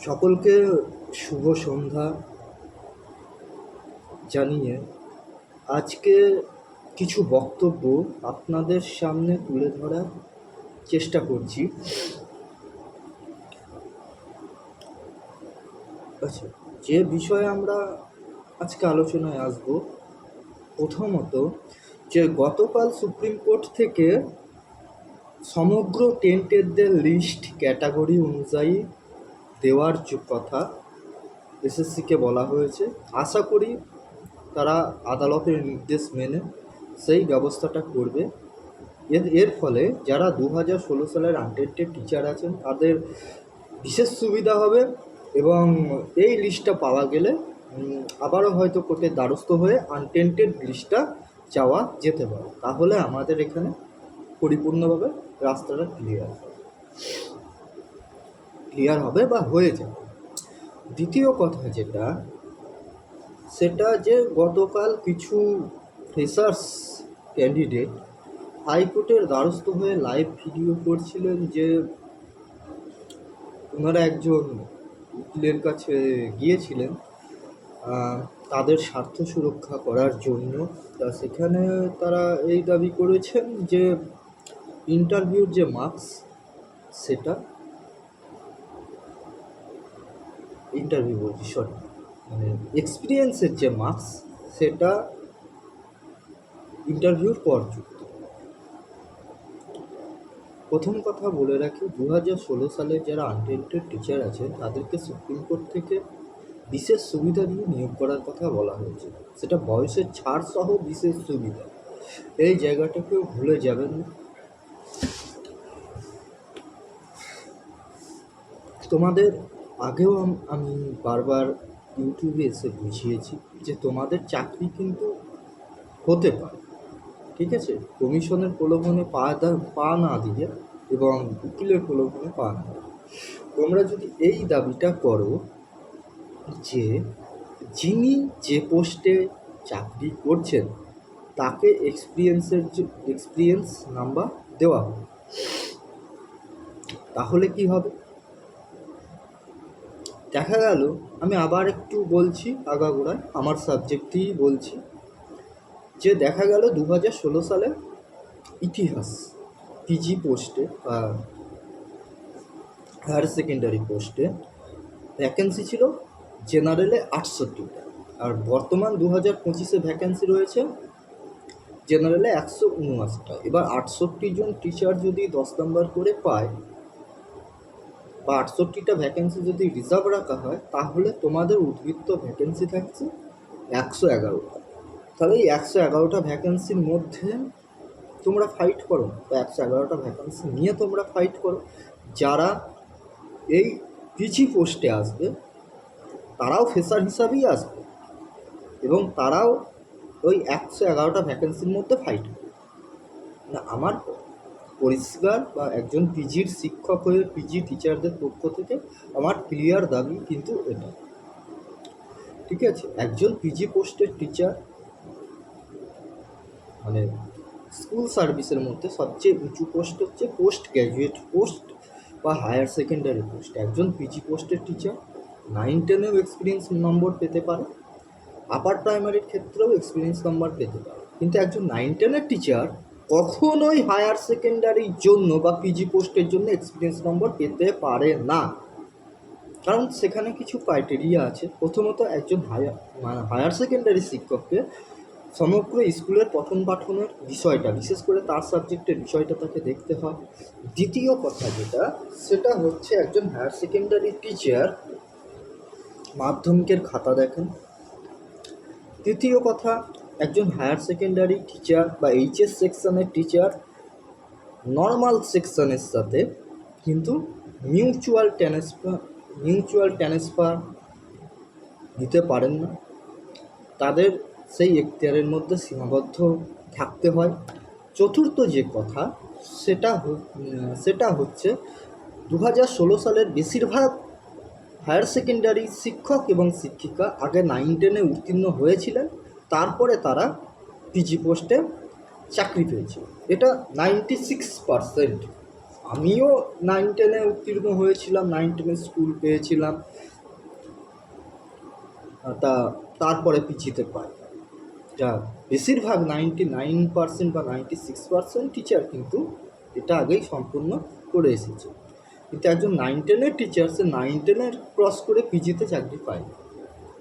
সকলকে শুভ সন্ধ্যা জানিয়ে আজকে কিছু বক্তব্য আপনাদের সামনে তুলে ধরার চেষ্টা করছি। আচ্ছা, যে বিষয়ে আমরা আজকে আলোচনায় আসব, প্রথমত যে গতকাল সুপ্রিম কোর্ট থেকে সমগ্র টেন্টেডদের লিস্ট ক্যাটাগরি অনুযায়ী দেওয়ার কথা এসএসসিকে বলা হয়েছে। আশা করি তারা আদালতের নির্দেশ মেনে সেই ব্যবস্থাটা করবে। এর ফলে যারা 2016 সালের আনটেন্টেড টিচার আছেন তাদের বিশেষ সুবিধা হবে এবং এই লিস্টটা পাওয়া গেলে আবারও হয়তো কোর্টের দ্বারস্থ হয়ে আনটেন্টেড লিস্টটা চাওয়া যেতে পারে। তাহলে আমাদের এখানে পরিপূর্ণভাবে রাস্তাটা ক্লিয়ার হবে বা হয়ে যাবে। দ্বিতীয় কথা যেটা, সেটা যে গতকাল কিছু ফ্রেশার্স ক্যান্ডিডেট হাইকোর্টের দ্বারস্থ হয়ে লাইভ ভিডিও করছিলেন যে ওনারা একজন উকিলের কাছে গিয়েছিলেন তাদের স্বার্থ সুরক্ষা করার জন্য। তা সেখানে তারা এই দাবি করেছেন যে ইন্টারভিউর যে মার্কস, সেটা মানে এক্সপিরিয়েন্সের যে মার্কস, সেটা ইন্টারভিউর পর যুক্ত। প্রথম কথা বলে রাখি, 2016 সালে যারা আনটেন্টেড টিচার আছেন তাদেরকে সুপ্রিম কোর্ট থেকে বিশেষ সুবিধা দিয়ে নিয়োগ করার কথা বলা হয়েছে। সেটা বয়সের ছাড় সহ বিশেষ সুবিধা। এই জায়গাটাকেও ভুলে যাবেন না। তোমাদের আগেও আমি বারবার ইউটিউবে এসে বুঝিয়েছি যে তোমাদের চাকরি কিন্তু হতে পারে, ঠিক আছে? কমিশনের প্রলোভনে পা না দিয়ে এবং উকিলের প্রলোভনে পা না দিয়ে তোমরা যদি এই দাবিটা করো যে যিনি যে পোস্টে চাকরি করছেন তাকে এক্সপিরিয়েন্স নাম্বার দেওয়া হবে, তাহলে কি হবে? দেখা গেল, আমি আবার একটু বলছি আগাগোড়ায়, আমার সাবজেক্টেই বলছি, যে দেখা গেল 2016 সালে ইতিহাস পিজি পোস্টে বা হায়ার সেকেন্ডারি পোস্টে ভ্যাকেন্সি ছিল জেনারেলে 68টা, আর বর্তমান 2025-এ ভ্যাকেন্সি রয়েছে জেনারেলে 179টা। এবার 68 জন টিচার যদি 10 নম্বর করে পায় বা 68টা ভ্যাকেন্সি যদি রিজার্ভ রাখা হয়, তাহলে তোমাদের উদ্বৃত্ত ভ্যাকেন্সি থাকছে 111টা। তাহলে এই 111টা ভ্যাকেন্সির মধ্যে তোমরা ফাইট করো, বা 111টা ভ্যাকেন্সি নিয়ে তোমরা ফাইট করো। যারা এই পিজি পোস্টে আসবে তারাও ফ্রেশার হিসাবেই আসবে এবং তারাও ওই 111টা ভ্যাকেন্সির মধ্যে ফাইট করবে না। আমার পরিষ্কার, বা একজন পিজির শিক্ষক হয়ে পিজি টিচারদের পক্ষ থেকে আমার ক্লিয়ার দাবি কিন্তু এটা, ঠিক আছে? একজন পিজি পোস্টের টিচার মানে স্কুল সার্ভিসের মধ্যে সবচেয়ে উঁচু পোস্ট হচ্ছে পোস্ট গ্র্যাজুয়েট পোস্ট বা হায়ার সেকেন্ডারি পোস্ট। একজন পিজি পোস্টের টিচার 9-10-এও এক্সপিরিয়েন্স নম্বর পেতে পারে, আপার প্রাইমারির ক্ষেত্রেও এক্সপিরিয়েন্স নম্বর পেতে পারে, কিন্তু একজন 9-10-এর টিচার কখনোই হায়ার সেকেন্ডারির জন্য বা পিজি পোস্টের জন্য এক্সপিরিয়েন্স নম্বর পেতে পারে না। কারণ সেখানে কিছু ক্রাইটেরিয়া আছে। প্রথমত, একজন হায়ার সেকেন্ডারি শিক্ষককে সমগ্র স্কুলের পঠন পাঠনের বিষয়টা, বিশেষ করে তার সাবজেক্টের বিষয়টা তাকে দেখতে হয়। দ্বিতীয় কথা যেটা, সেটা হচ্ছে একজন হায়ার সেকেন্ডারি টিচার মাধ্যমিকের খাতা দেখেন। তৃতীয় কথা, একজন হায়ার সেকেন্ডারি টিচার বা এইচএস সেকশনের টিচার নর্মাল সেকশনের সাথে কিন্তু মিউচুয়াল ট্রান্সফার নিতে পারেন না, তাদের সেই এখতিয়ারের মধ্যে সীমাবদ্ধ থাকতে হয়। চতুর্থ যে কথা, সেটা হচ্ছে 2016 সালের বেশিরভাগ হায়ার সেকেন্ডারি শিক্ষক এবং শিক্ষিকা আগে 9-10-এ উত্তীর্ণ হয়েছিলেন, তারপরে তারা পিজি পোস্টে চাকরি পেয়েছিল। এটা 96%। আমিও 9-10-এ উত্তীর্ণ হয়েছিলাম, 9-10-এ স্কুল পেয়েছিলাম, তারপরে পিজিতে পাই। যা বেশিরভাগ 99% বা 96% টিচার কিন্তু এটা আগেই সম্পূর্ণ করে এসেছে। কিন্তু একজন 9-10-এর টিচার, সে 9-10-এর ক্রস করে পিজিতে চাকরি পায়,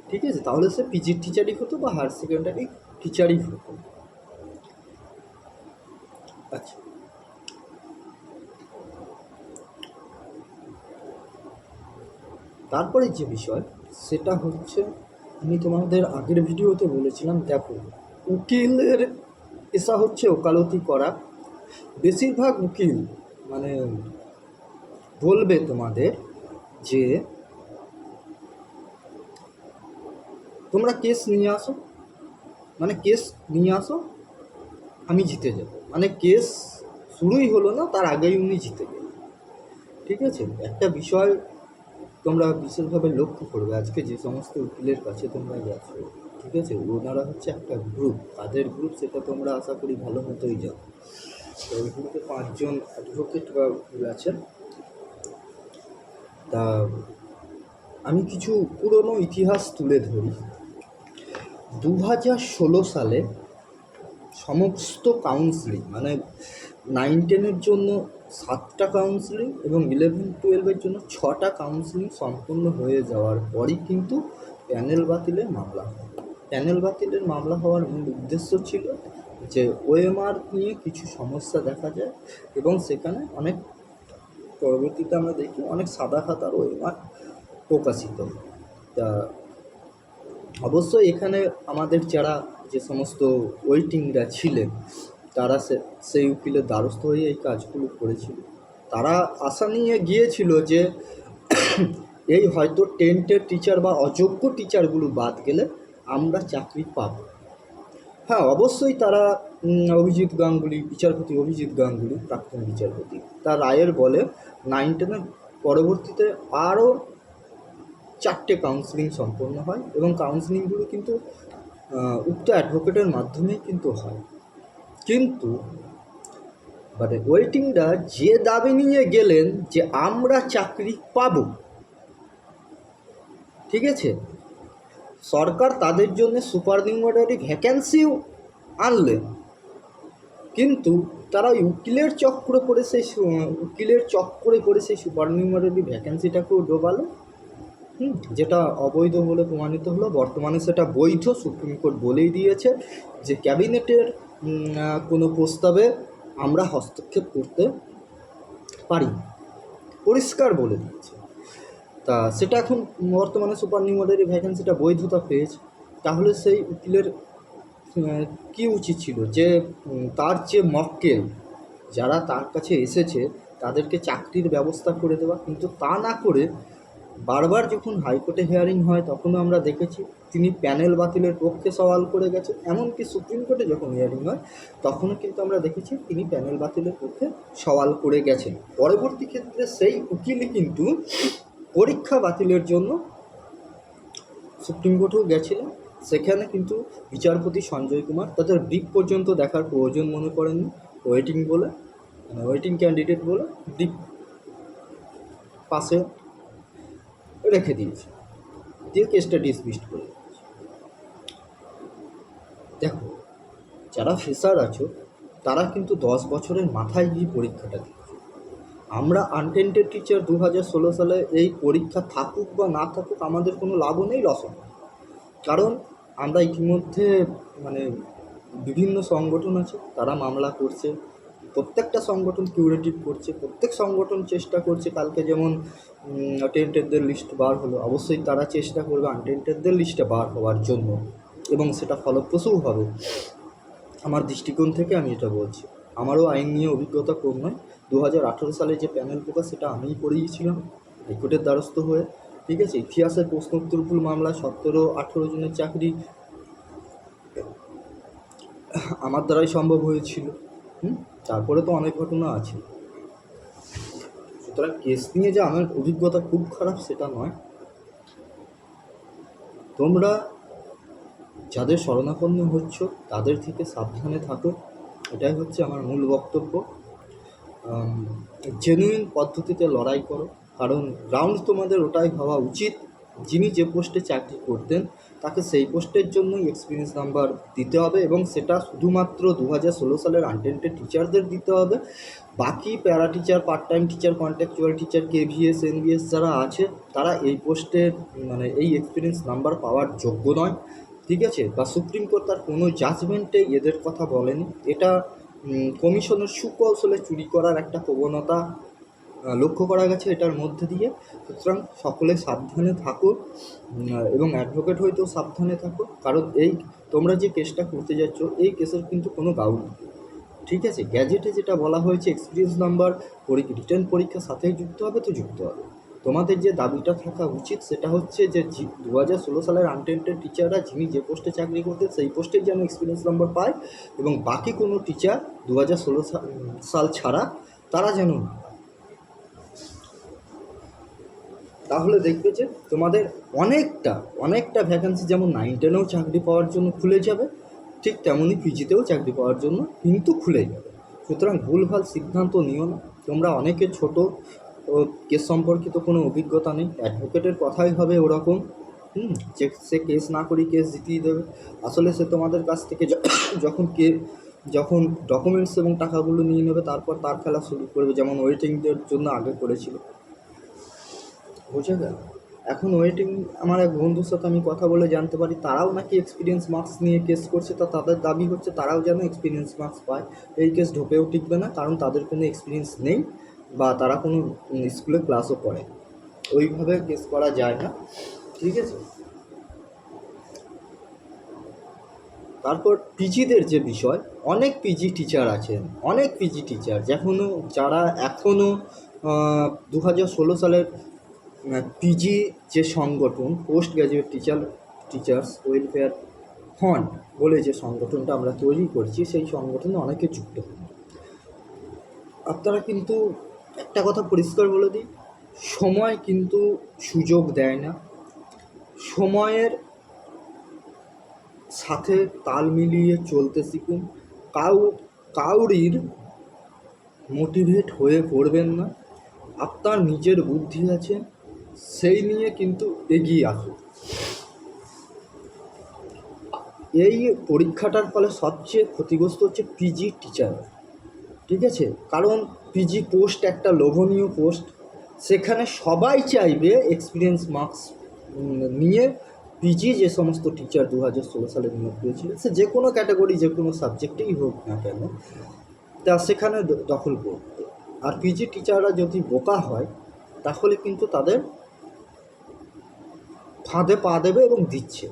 ঠিক আছে? তাহলে সে পিজির টিচারই হতো বা হায়ার সেকেন্ডারি টিচারই হতো। আচ্ছা, তারপরে যে বিষয় সেটা হচ্ছে, আমি তোমাদের আগের ভিডিওতে বলেছিলাম, দেখো উকিলের পেশা হচ্ছে ওকালতি করা। বেশিরভাগ উকিল মানে বলবে তোমাদের যে তোমরা কেস নিয়ে আসো, মানে কেস নিয়ে আসো, আমি জিতে যাব। মানে কেস শুরুই হলো না তার আগেই উনি জিতে গেলেন, ঠিক আছে? একটা বিষয় তোমরা বিশেষভাবে লক্ষ্য করবে, আজকে যে সমস্ত উকিলের কাছে তোমরা গেছো, ঠিক আছে, ওনারা হচ্ছে একটা গ্রুপ, তাদের গ্রুপ, সেটা তোমরা আশা করি ভালো মতোই জানো। তো ওই গ্রুপে 5জন অ্যাডভোকেট বা উকিল আছেন। তা আমি কিছু পুরনো ইতিহাস তুলে ধরি। 2016 সালে সমস্ত কাউন্সিলিং, মানে 9-10-এর জন্য 7টা কাউন্সিলিং এবং 11-12-এর জন্য 6টা কাউন্সিলিং সম্পূর্ণ হয়ে যাওয়ার পরই কিন্তু প্যানেল বাতিলের মামলা হয়। প্যানেল বাতিলের মামলা হওয়ার মূল উদ্দেশ্য ছিল যে ওএমআর নিয়ে কিছু সমস্যা দেখা যায় এবং সেখানে অনেক, পরবর্তীতে আমরা দেখি অনেক সাদা খাতার ওএমআর প্রকাশিত হয়। তা অবশ্যই এখানে আমাদের যারা যে সমস্ত ওয়েটিংরা ছিলেন, তারা সেই উকিলের দ্বারস্থ হয়ে এই কাজগুলো করেছিল। তারা আশা নিয়ে গিয়েছিল যে এই হয়তো টেন্টের টিচার বা অযোগ্য টিচারগুলো বাদ গেলে আমরা চাকরি পাব। হ্যাঁ, অবশ্যই তারা অভিজিৎ গাঙ্গুলি, বিচারপতি অভিজিৎ গাঙ্গুলি, প্রাক্তন বিচারপতি, তার রায়ের বলে 9-10-এর পরবর্তীতে আরও 4টে কাউন্সিলিং সম্পন্ন হয় এবং কাউন্সিলিংগুলো কিন্তু উক্ত অ্যাডভোকেটের মাধ্যমেই কিন্তু হয়। কিন্তু মানে ওয়েটিংরা যে দাবি নিয়ে গেলেন যে আমরা চাকরি পাব, ঠিক আছে, সরকার তাদের জন্য সুপারনিউমারি ভ্যাকেন্সিও আনলেন, কিন্তু তারা উকিলের চক্র করে সেই সুপারনিউমারি ভ্যাকেন্সিটাকেও ডোবালো, যেটা অবৈধ বলে প্রমাণিত হলো। বর্তমানে সেটা বৈধ, সুপ্রিম কোর্ট বলেই দিয়েছে যে ক্যাবিনেটের কোনো প্রস্তাবে আমরা হস্তক্ষেপ করতে পারি, পরিষ্কার বলে দিয়েছে। তা সেটা এখন বর্তমানে সুপারনিউমারি ভ্যাকেন্সিটা বৈধতা পেয়েছে। তাহলে সেই উকিলের কী উচিত ছিল যে তার যে মক্কেল যারা তার কাছে এসেছে তাদেরকে চাকরির ব্যবস্থা করে দেওয়া, কিন্তু তা না করে বারবার যখন হাইকোর্টে হিয়ারিং হয় তখনও আমরা দেখেছি তিনি প্যানেল বাতিলের পক্ষে সওয়াল করে গেছে। এমনকি সুপ্রিম কোর্টে যখন হিয়ারিং হয় তখনও কিন্তু আমরা দেখেছি তিনি প্যানেল বাতিলের পক্ষে সওয়াল করে গেছেন। পরবর্তী ক্ষেত্রে সেই উকিলই কিন্তু পরীক্ষা বাতিলের জন্য সুপ্রিম কোর্টেও গেছিলেন। সেখানে কিন্তু বিচারপতি সঞ্জয় কুমার তাদের ব্রিফ পর্যন্ত দেখার প্রয়োজন মনে করেননি, ওয়েটিং বলে, মানে ওয়েটিং ক্যান্ডিডেট বলে ব্রিফ পাশে রেখে দিয়েছে, দিয়ে কেসটা ডিসমিসড করে দিয়েছে। দেখো, যারা ফ্রেশার আছো তারা কিন্তু 10 বছরের মাথায় গিয়ে পরীক্ষাটা দিচ্ছ। আমরা আনটেন্টেড টিচার 2016 সালে এই পরীক্ষা থাকুক বা না থাকুক আমাদের কোনো লাভও নেই, লসও নেই। কারণ আমরা ইতিমধ্যে মানে বিভিন্ন সংগঠন আছে তারা মামলা করছে, প্রত্যেকটা সংগঠন কিউরেটিভ করছে, প্রত্যেক সংগঠন চেষ্টা করছে। কালকে যেমন টেন্টেডদের লিস্ট বার হলো, অবশ্যই তারা চেষ্টা করবে আনটেন্টেডদের লিস্টে বার হওয়ার জন্য এবং সেটা ফলপ্রসূও হবে। আমার দৃষ্টিকোণ থেকে আমি এটা বলছি, আমারও আইন নিয়ে অভিজ্ঞতা কম নয়। 2018 সালে যে প্যানেল প্রকাশ সেটা আমিই করিয়েছিলাম হাইকোর্টের দ্বারস্থ হয়ে, ঠিক আছে। ইতিহাসের প্রশ্নোত্তরফুল মামলা 17-18 জনের চাকরি আমার দ্বারাই সম্ভব হয়েছিল। তারপরে তো অনেক ঘটনা আছে। সুতরাং কেস নিয়ে যে আমার অভিজ্ঞতা খুব খারাপ সেটা নয়। তোমরা যাদের শরণাপন্ন হচ্ছ তাদের থেকে সাবধানে থাকো, এটাই হচ্ছে আমার মূল বক্তব্য। জেনুইন পদ্ধতিতে লড়াই করো, কারণ গ্রাউন্ড তোমাদের ওটাই হওয়া উচিত। যিনি যে পোস্টে চাকরি করতেন তাকে সেই পোস্টের জন্যই এক্সপিরিয়েন্স নাম্বার দিতে হবে, এবং সেটা শুধুমাত্র 2016 সালের আনটেন্টেড টিচারদের দিতে হবে। বাকি para teacher, part time teacher, contractual teacher, KVS, NVS যারা আছে তারা এই পোস্টের মানে এই এক্সপিরিয়েন্স নাম্বার পাওয়ার যোগ্য নয়, ঠিক আছে? বা সুপ্রিম কোর্ট তার কোনো জাজমেন্টে এদের কথা বলেনি। এটা কমিশনের সুকৌশলে চুরি করার একটা প্রবণতা লক্ষ্য করা গেছে এটার মধ্যে দিয়ে। সুতরাং সকলে সাবধানে থাকো, এবং অ্যাডভোকেট হইতেও সাবধানে থাকো, কারণ এই তোমরা যে কেসটা করতে যাচ্ছ এই কেসের কিন্তু কোনো গাউল নেই, ঠিক আছে? গ্যাজেটে যেটা বলা হয়েছে এক্সপিরিয়েন্স নাম্বার রিটেন পরীক্ষার সাথেই যুক্ত হবে, তো যুক্ত হবে। তোমাদের যে দাবিটা থাকা উচিত সেটা হচ্ছে যে 2016 সালের আনটেন্টেড টিচাররা যিনি যে পোস্টে চাকরি করতেন সেই পোস্টেই যেন এক্সপিরিয়েন্স নাম্বার পায়, এবং বাকি কোনো টিচার 2016 সাল ছাড়া তারা যেন না পায়। তাহলে দেখবে যে তোমাদের অনেকটা ভ্যাকেন্সি যেমন 9-10-এও চাকরি পাওয়ার জন্য খুলে যাবে, ঠিক তেমনই পিজিতেও চাকরি পাওয়ার জন্য কিন্তু খুলে যাবে। সুতরাং ভুলভাল সিদ্ধান্ত নিও না। তোমরা অনেকে ছোট, কেস সম্পর্কিত কোনো অভিজ্ঞতা নেই, অ্যাডভোকেটের কথাই হবে ওরকম, যে সে কেস না করি কেস জিতিয়ে দেবে। আসলে সে তোমাদের কাছ থেকে যখন ডকুমেন্টস এবং টাকাগুলো নিয়ে নেবে তারপর তার খেলা শুরু করবে, যেমন ওয়েটিংদের জন্য আগে করেছিল। বুঝে গেল? এখন ওয়েটিং, আমার এক বন্ধুর সাথে আমি কথা বলে জানতে পারি তারাও নাকি এক্সপিরিয়েন্স মার্কস নিয়ে কেস করছে, তা তাদের দাবি হচ্ছে তারাও যেন এক্সপিরিয়েন্স মার্কস পায়। এই কেস ঢোকেও টিকবে না, কারণ তাদের কোনো এক্সপিরিয়েন্স নেই বা তারা কোনো স্কুলে ক্লাসও করে, ওইভাবে কেস করা যায় না, ঠিক আছে? তারপর পিজিদের যে বিষয়, অনেক পিজি টিচার আছেন, অনেক পিজি টিচার যারা এখনও 2016 সালের পিজি যে সংগঠন post graduate teachers welfare fund বলে যে সংগঠনটা আমরা তৈরি করছি, সেই সংগঠনে অনেকে যুক্ত হন। আপনারা কিন্তু একটা কথা পরিষ্কার বলে দিই, সময় কিন্তু সুযোগ দেয় না। সময়ের সাথে তাল মিলিয়ে চলতে শিখুন। কাউরির মোটিভেট হয়ে পড়বেন না। আপনার নিজের বুদ্ধি আছে, সেই নিয়ে কিন্তু এগিয়ে আসুন। এই পরীক্ষাটার ফলে সবচেয়ে ক্ষতিগ্রস্ত হচ্ছে পিজি টিচার, ঠিক আছে? কারণ পিজি পোস্ট একটা লোভনীয় পোস্ট, সেখানে সবাই চাইবে এক্সপিরিয়েন্স মার্কস নিয়ে পিজি যে সমস্ত টিচার 2016 সালে নিয়োগ পেয়েছিল, সে যে কোনো ক্যাটাগরি যে কোনো সাবজেক্টেই হোক না কেন, তা সেখানে দখল করত। আর পিজি টিচাররা যদি বোকা হয় তাহলে কিন্তু তাদের ফাঁদে পা দেবে এবং দিচ্ছে,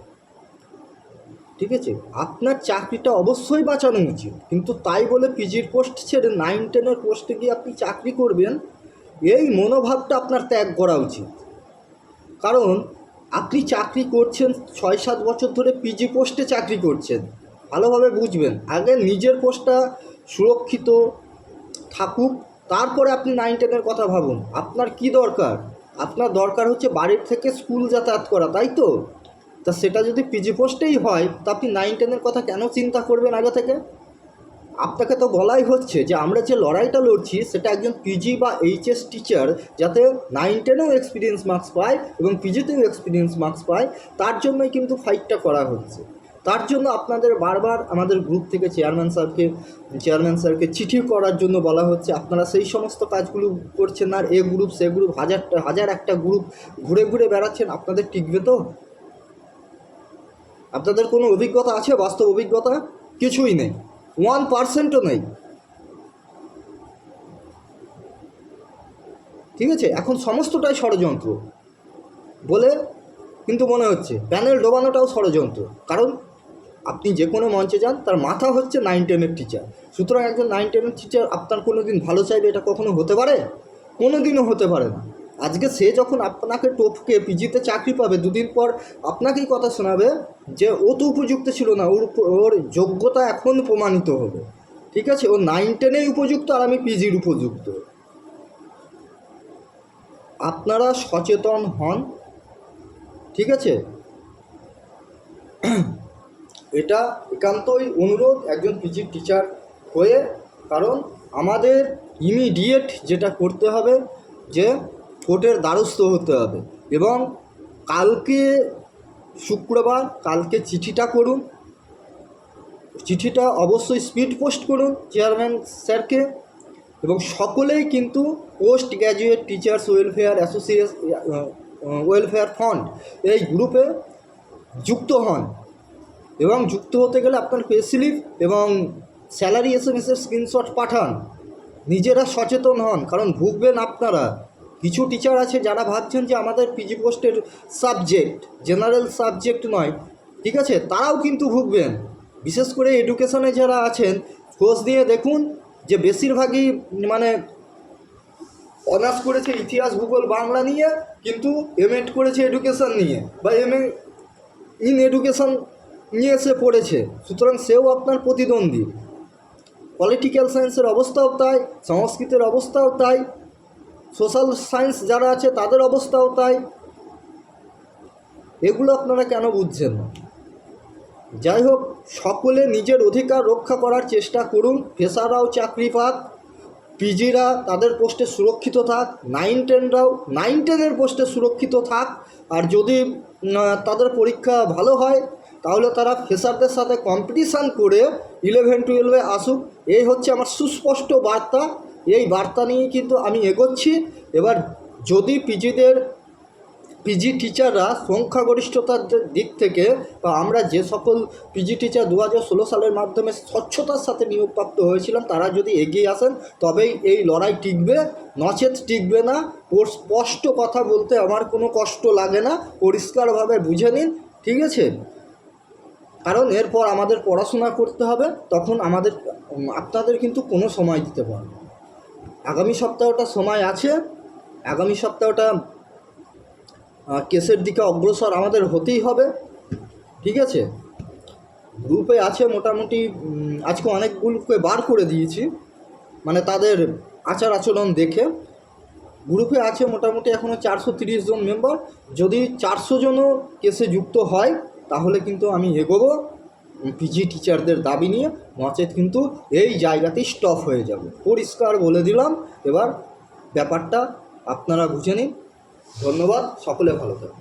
ঠিক আছে? আপনার চাকরিটা অবশ্যই বাঁচানো উচিত, কিন্তু তাই বলে পিজির পোস্ট ছেড়ে 9-10-এর পোস্টে গিয়ে আপনি চাকরি করবেন, এই মনোভাবটা আপনার ত্যাগ করা উচিত। কারণ আপনি চাকরি করছেন 6-7 বছর ধরে, পিজি পোস্টে চাকরি করছেন, ভালোভাবে বুঝবেন। আগে নিজের পোস্টটা সুরক্ষিত থাকুক, তারপরে আপনি 9-10-এর কথা ভাবুন। আপনার কি দরকার? আপনার দরকার হচ্ছে বাড়ির থেকে স্কুল যাতায়াত করা, তাই তো? তা সেটা যদি পিজি পোস্টেই হয় তা আপনি 9-10-এর কথা কেন চিন্তা করবেন আগে থেকে? আপনাকে তো বলাই হচ্ছে যে আমরা যে লড়াইটা লড়ছি সেটা একজন পিজি বা এইচএস টিচার যাতে 9-10-এও এক্সপিরিয়েন্স মার্কস পায় এবং পিজিতেও এক্সপিরিয়েন্স মার্কস পায়, তার জন্যই কিন্তু ফাইটটা করা হচ্ছে। তার জন্য আপনাদের বারবার আমাদের গ্রুপ থেকে চেয়ারম্যান স্যারকে চিঠি করার জন্য বলা হচ্ছে। আপনারা সেই সমস্ত কাজগুলো করছেন না, আর এ গ্রুপ সে গ্রুপ হাজার একটা গ্রুপ ঘুরে ঘুরে বেড়াচ্ছেন। আপনাদের টিকবে তো? আপনাদের কোনো অভিজ্ঞতা আছে? বাস্তব অভিজ্ঞতা কিছুই নেই, 1%ও নেই, ঠিক আছে? এখন সমস্তটাই ষড়যন্ত্র বলে কিন্তু মনে হচ্ছে, প্যানেল ডোবানোটাও ষড়যন্ত্র। কারণ আপনি যে কোনো মঞ্চে যান, তার মাথা হচ্ছে 9-10-এর টিচার। সুতরাং একজন 9-10-এর টিচার আপনার কোনো দিন ভালো চাইবে এটা কখনো হতে পারে? কোনো দিনও হতে পারে না। আজকে সে যখন আপনাকে টপকে পিজিতে চাকরি পাবে, দুদিন পর আপনাকেই কথা শোনাবে যে ও তো উপযুক্ত ছিল না, ওর যোগ্যতা এখন প্রমাণিত হবে, ঠিক আছে? ও 9-10-এই উপযুক্ত আর আমি পিজির উপযুক্ত। আপনারা সচেতন হন, ঠিক আছে? এটা একান্তই অনুরোধ একজন পিজির টিচার হয়ে, কারণ আমাদের ইমিডিয়েট যেটা করতে হবে যে কোর্টের দ্বারস্থ হতে হবে, এবং কালকে শুক্রবার, কালকে চিঠিটা করুন, চিঠিটা অবশ্যই স্পিড পোস্ট করুন চেয়ারম্যান স্যারকে, এবং সকলেই কিন্তু post graduate teachers welfare association welfare fund এই গ্রুপে যুক্ত হন, এবং যুক্ত হতে গেলে আপনার পে স্লিপ এবং স্যালারি এসএমএসের স্ক্রিনশট পাঠান। নিজেরা সচেতন হন, কারণ ভুগবেন আপনারা। কিছু টিচার আছে যারা ভাবছেন যে আমাদের পিজি পোস্টের সাবজেক্ট জেনারেল সাবজেক্ট নয়, ঠিক আছে, তারাও কিন্তু ভুগবেন। বিশেষ করে এডুকেশনে যারা আছেন, খোঁজ দিয়ে দেখুন যে বেশিরভাগই মানে অনার্স করেছে ইতিহাস ভূগোল বাংলা নিয়ে, কিন্তু এমএড করেছে এডুকেশন নিয়ে, বা এমএ ইন এডুকেশন নিয়ে সে পড়েছে, সুতরাং সেও আপনার প্রতিদ্বন্দ্বী। পলিটিক্যাল সায়েন্সের অবস্থাও তাই, সংস্কৃতের অবস্থাও তাই, সোশ্যাল সায়েন্স যারা আছে তাদের অবস্থাও তাই। এগুলো আপনারা কেন বুঝছেন না? যাই হোক, সকলে নিজের অধিকার রক্ষা করার চেষ্টা করুন। ফ্রেশাররাও চাকরি পাক, পিজিরা তাদের পোস্টে সুরক্ষিত থাক, 9-10রাও 9-10-এর পোস্টে সুরক্ষিত থাক। আর যদি তাদের পরীক্ষা ভালো হয় তাহলে তারা ফ্রেশারদের সাথে কম্পিটিশান করে 11-12-এ আসুক। এই হচ্ছে আমার সুস্পষ্ট বার্তা। এই বার্তা নিয়ে কিন্তু আমি এগোচ্ছি। এবার যদি পিজি টিচাররা সংখ্যাগরিষ্ঠতার দিক থেকে, বা আমরা যে সকল পিজি টিচার 2016 সালের মাধ্যমে স্বচ্ছতার সাথে নিয়োগপ্রাপ্ত হয়েছিলাম, তারা যদি এগিয়ে আসেন তবেই এই লড়াই টিকবে, নচেত টিকবে না। ওর স্পষ্ট কথা বলতে আমার কোনো কষ্ট লাগে না, পরিষ্কারভাবে বুঝে নিন, ঠিক আছে? কারণ এরপর আমাদের পড়াশোনা করতে হবে, তখন আপনাদের কিন্তু কোনো সময় দিতে পারবে। আগামী সপ্তাহটা সময় আছে, আগামী সপ্তাহটা কেসের দিকে অগ্রসর আমাদের হতেই হবে, ঠিক আছে? গ্রুপে আছে মোটামুটি, আজকে অনেকগুলোকে বার করে দিয়েছি, মানে তাদের আচার আচরণ দেখে। গ্রুপে আছে মোটামুটি এখনও 430 জন মেম্বার। যদি 400 জনও কেসে যুক্ত হয় তাহলে কিন্তু আমি এগোবো পিজি টিচারদের দাবি নিয়ে, নচেত কিন্তু এই জায়গাতেই স্টপ হয়ে যাবে। পরিষ্কার বলে দিলাম। এবার ব্যাপারটা আপনারা বুঝে নিন। ধন্যবাদ, সকলে ভালো থাকুন।